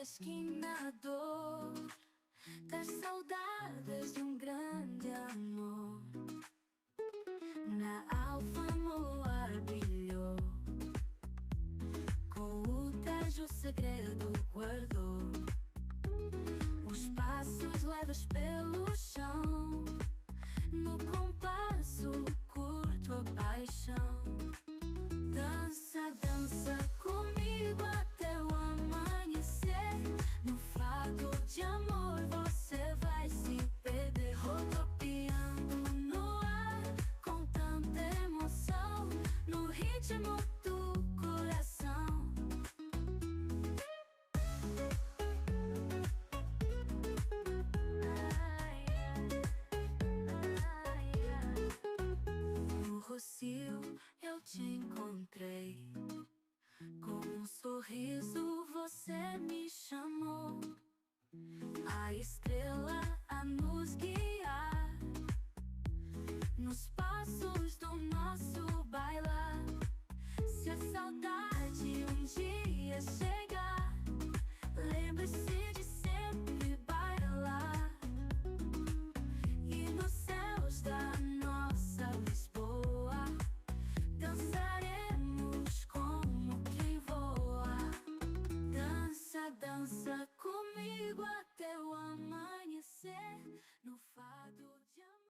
esquina, dor das saudades de um grande amor. Na Alfama o ar brilhou, com o Tejo o segredo guardou. Os passos leves pelo chão, no compasso curto a paixão. Dança, dança comigo até o amanhecer. No fado de amor você vai se perder, rodopiando no ar com tanta emoção, no ritmo do coração. No Rocio eu te encontrei, com um sorriso você me chamou. A estrela a nos guiar, nos passos do nosso bailar. Se a saudade um dia chegar, lembre-se